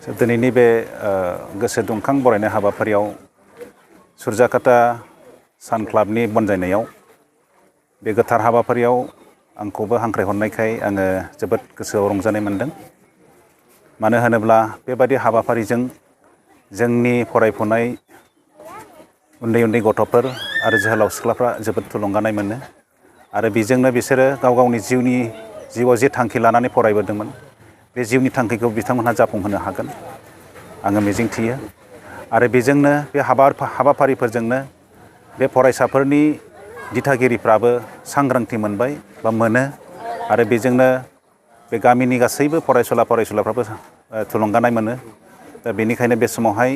दिनैनि बे गोसो दुंखां बरायनाय हाबाफारियाव सुरजाकाटा सान क्लाबनि बनजायनायाव बे गोथार हाबाफारियाव आंखौबो हांख्रायहरनायखाय आङो जोबोद गोसोआव रंजानाय मोनदों। मानो होनोब्ला बेबादि हाबाफारिजों जोंनि फरायफुनाय उन्दै उन्दै गथ'फोर आरो जोहोलाव सिख्लाफ्रा जोबोद थुलुंगानाय मोनो आरो बेजोंनो बिसोरो गाव गावनि जिउआव जे थांखि लानानै फरायबोदोंमोन बे जिउनि थांखिखौ बिथांमोनहा जाफुंहोनो हागोन आङो मिजिंथियो। आरो बेजोंनो बे हाबाफारिफोरजोंनो बे फरायसाफोरनि दिथागिरिफ्राबो सांग्रांथि मोनबाय बा मोनो आरो बेजोंनो बे गामिनि गासैबो फरायसुलाफ्राबो थुलुंगानाय मोनो। दा बेनिखायनो बे समावहाय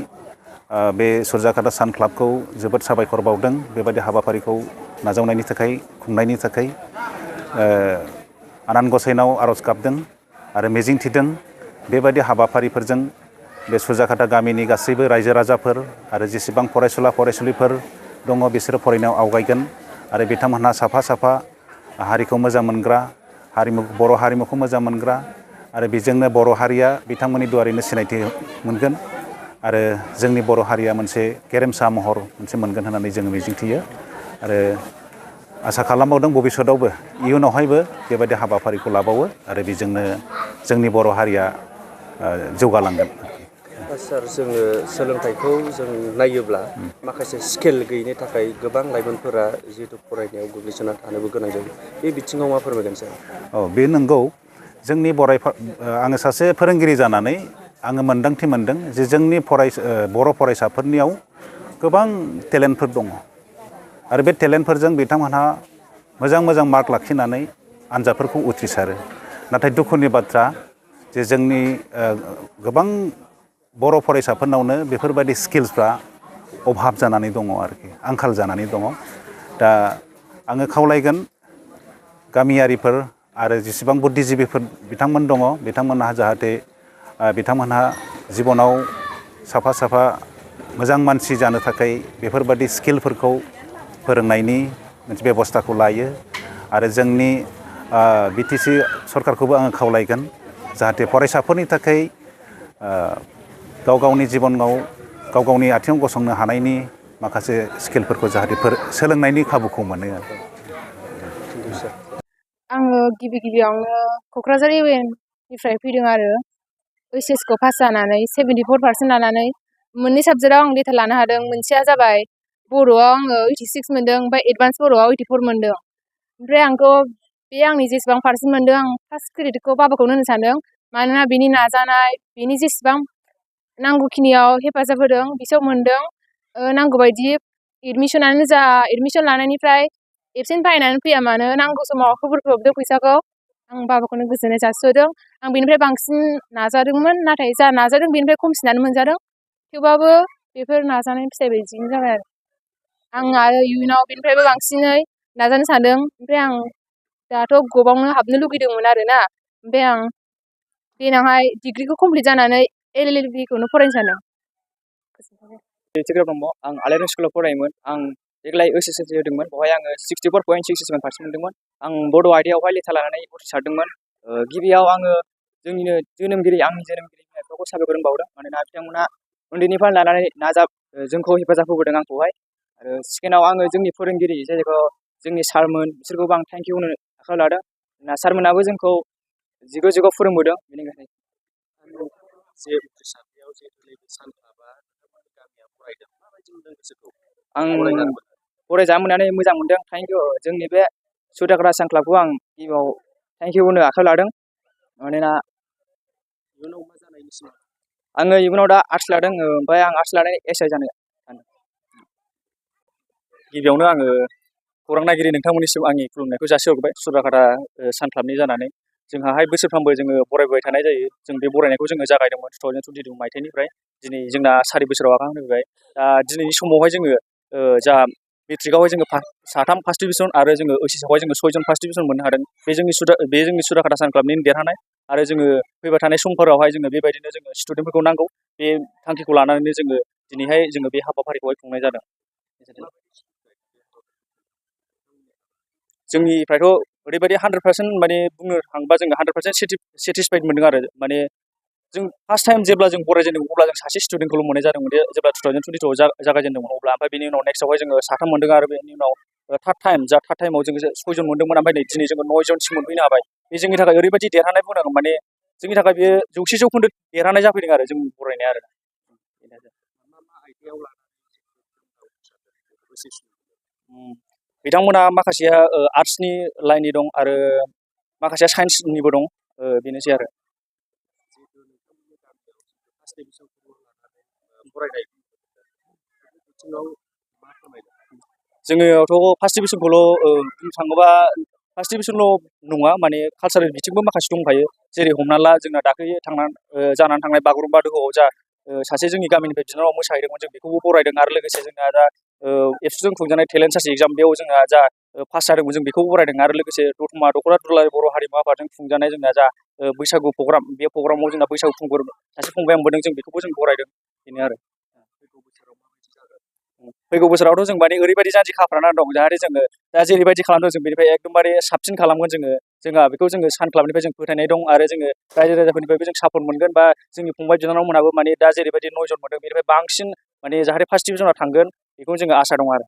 बे सुरजाकाटा सान क्लाबखौ जोबोद साबायखर बावदों बेबायदि हाबाफारिखौ नाजावनायनि थाखाय खुंनायनि थाखाय आनान गसाइनाव आर'ज गाबदों आरो मिजिंथिदों बेबायदि हाबाफारिफोरजों बे सुरजाकाटा गामिनि गासैबो रायजो राजाफोर आरो जेसेबां फरायसुलिफोर दङ बिसोरो फरायनायाव आवगायगोन आरो बिथांमोनहा साफा साफा हारिखौ मोजां मोनग्रा बर' हारिमुखौ मोजां मोनग्रा आरो बेजोंनो बर' हारिया बिथांमोननि दुआरैनो सिनायथि मोनगोन आरो जोंनि बर' हारिया मोनसे गेरेमसा महर मोनसे मोनगोन होननानै जोङो मिजिंथियो आरो आसा खालामबावदों भबिष्यतआवबो इयुनावहायबो बेबायदि हाबाफारिखौ लाबावो आरो बेजोंनो जोंनि बर' हारिया जौगालांगोन। सार जोङो सोलोंथाइखौ जों नायोब्ला माखासे स्किल गैयिनि थाखाय गोबां लाइमोनफोरा जिहेतु फरायनायाव गोग्लैसोना थानोबो गोनां जायो बे बिथिङाव मा फोरमायगोन सार? बे नंगौ जोंनि आङो सासे फोरोंगिरि जानानै आङो मोन्दांथि मोनदों जे जोंनि बर' फरायसाफोरनियाव गोबां टेलेन्टफोर दङ आरो बे टेलेन्टफोरजों बिथांमोनहा मोजां मार्क लाखिनानै आनजादफोरखौ उथ्रिसारो। नाथाय दुखुनि बाथ्रा जे जोंनि गोबां बर' फरायसाफोरनावनो बेफोरबायदि स्किल्सफ्रा अभाब जानानै दङ आरोखि आंखाल जानानै दङ। दा आङो खावलायगोन गामियारिफोर आरो जेसेबां बुद्धिजिबिफोर बिथांमोन दङ बिथांमोनहा जाहाथे बिथांमोनहा जिबनाव साफा मोजां मानसि जानो थाखाय बेफोरबायदि स्किलफोरखौ फोरोंनायनि मोनसे बेबस्थाखौ लायो आरो जोंनि बिटिसि सरकारखौबो आङो खावलायगोन जाहाथे फरायसाफोरनि थाखाय गाव गावनि जिबनाव गाव गावनि आथिङाव गसंनो हानायनि माखासे स्किलफोरखौ जाहाथे सोलोंनायनि खाबुखौ मोनो आरो। आङो गिबियावनो क'क्राझार इउएननिफ्राय फैदों आरो H.S.L.C पास जानानै 74% लानानै मोननै साबजेक्टआव आं लेटार लानो हादों। मोनसेया जाबाय बर'आव आङो 86 मोनदों ओमफ्राय एडभान्स बर'आव 84 मोनदों। ओमफ्राय आंथ' बे आंनि जेसेबां पार्सेन्ट मोनदों आं फार्स्ट क्रेडिटखौ बाबाखौनो होनो सानदों। मानोना बिनि नाजानाय बिनि जेसेबां नांगौखिनियाव हेफाजाब होदों बिसोर मोनदों। नांगौबायदि एडमिसन लानायनिफ्राय एबसेन्ट फायनानै फैया मानो नांगौ समाव खबरफोरखौ फैसाखौ आं बाबाखौनो गोजोननाय जासिहरदों। आं बेनिफ्राय बांसिन नाजादोंमोन नाथाय जा नाजादों बेनिफ्राय खमसिनानो मोनजादों। थेवबाबो बेफोर नाजानायनि फिथाइ बायदिनो जाबाय आं आरो इयुनाव बेनिफ्रायबो बांसिनै नाजानो सानदों। ओमफ्राय आं दाथ' गबावनो हाबनो लुगैदोंमोन आरोना ओमफ्राय आं देनांहाय डिग्रिखौ कमप्लिट जानानै LLB खौनो फरायनो सानदों। आं आलायारन स्कुलाव फरायोमोन। आं देग्लाय H.S.L.C होदोंमोन। बेवहाय आङो 64.67% मोनदोंमोन। आं बड' आयदायावहाय लेटार लानानै उथ्रिसारदोंमोन। गिबियाव आङो आंनि जोनोमगिरि बिमा बिफाखौ साबायखर बावदों। मानोना बिथांमोना उन्दैनिफ्राय लानानै जोंखौ हेफाजाब होबोदों आंखौहाय। आरो सेकेन्डआव आङो जोंनि फोरोंगिरि जायखौ जोंनि सारमोन बिसोरखौबो आं थेंक इउ होनो आखायाव लादों। सारमोनाबो जोंखौ जिगौ फरोंबोदों। बेनिखायनो आं फरायजा मोननानै मोजां मोनदों। Thank you. जोंनि बे सुरजाकाटा सान क्लाबखौ आं गिबियाव थेंक इउ होनो आखायाव लादों। मानोना आङो इयुनाव दा आर्टस लादों। ओमफ्राय आं आर्टस लानानै SI जानो सानदों। गिबियावनो आङो खौरां नायगिरि नोंथांमोननिसिम आंनि खुलुमनायखौ जासिहरबाय सुरजाकाटा सान क्लाबनि जानानै। जोंहाहाय बोसोरफ्रोमबो जोङो बरायबोबाय थानाय जायो। जों बे बरायनायखौ जोङो जागायदोंमोन 2022 मायथाइनिफ्राय। दिनै जोंना 4 बोसोराव आगान होबाय। दा दिनैनि समावहाय जोङो जा मेट्रिकआवहाय जोङो 3 फार्स्ट डिभिजन आरो जोङो OHS-आवहाय जोङो 6 जन फार्स्ट डिभिजन मोननो हादों। बे जोंनि सुरजाकाटा सान क्लाबनि देरहानाय। आरो जोङो फैबाय थानाय समफोरावहाय जोङो बेबायदिनो जोङो स्टुडेन्टफोरखौ नांगौ। बे थांखिखौ लानानैनो जोङो दिनैहाय जोङो बे हाबाफारिखौहाय खुंनाय जादों। जोंनिफ्रायथ' ओरैबायदि 100% माने बुंनो थाङोबा जोङो 100% सेटिसफाइड मोनदों आरो माने जों फार्स्ट टाइम जेब्ला जों बरायजेनदों अब्ला जों सासे स्टुडेन्टखौल' मोननाय जादोंमोन जेब्ला 2022 जागायजेनदोंमोन अब्ला ओमफ्राय बेनि उनाव नेक्स्टआवहाय जोङो 3 मोनदों आरो बेनि उनाव थार्ड टाइमाव जोङो 6 जन मोनदोंमोन ओमफ्राय नै दिनै जोङो 9 जनसिम मोनफैनो हाबाय बे जोंनि थाखाय ओरैबायदि देरहानाय बुंनांगोन माने जोंनि थाखाय बेयो 100% देरहानाय जाफैदों आरो जों बरायनाया आरो बिथांमोना माखासेया आर्ट्सनि लाइननि दं आरो माखासेया साइन्सनिबो दं बेनोसै आरो जोङोथ' फार्स्ट डिभिसनखौल' बुंनो थाङोबा फार्स्ट डिभिसनल' नङा माने कालसारेल बिथिंबो माखासे दंखायो जेरै हमना ला जोंना दाख्लै जानानै थांनाय बागुरुम्बा दोहौआव जा सासे जोंनि गामिनिफ्राय बिनानाव मोसाहैदोंमोन जों बेखौबो बरायदों आरो लोगोसे जोंहा दा एबसुजों खुंजानाय टेलेन्ट सार्च एग्जाम बेयाव जोंहा जा पास जादोंमोन जों बेखौबो बरायदों आरो लोगोसे दतमा दख'रा दुलाराय बर' हारिमु आफादजों खुंजानाय जोंना जा बैसागु प्रग्राम बे प्रग्रामाव जोंना बैसागु खुंगुर सासे फंबाया मोनबोदों जों बेखौबो जों बरायदों बेनो आरो फैगौ बोसोरावथ' जों माने ओरैबायदि जानजि खाफ्रानानै दं जाहाथे जोङो दा जेरैबायदि खालामदों जों बेनिफ्राय एकदमबारे साबसिन खालामगोन जोंहा बेखौ जोङो सान क्लाबनिफ्राय जों फोथायनाय दं आरो जोङो रायजो राजाफोरनिफ्रायबो जों सापर्ट मोनगोन बा जोंनि फंबाय बिनानावमोनहाबो माने दा जेरैबायदि 9 जन मोनदों बेनिफ्राय बांसिन माने जाहाथे फार्स्ट डिभिजनाव थांगोन बेखौ जोङो आसा दं आरो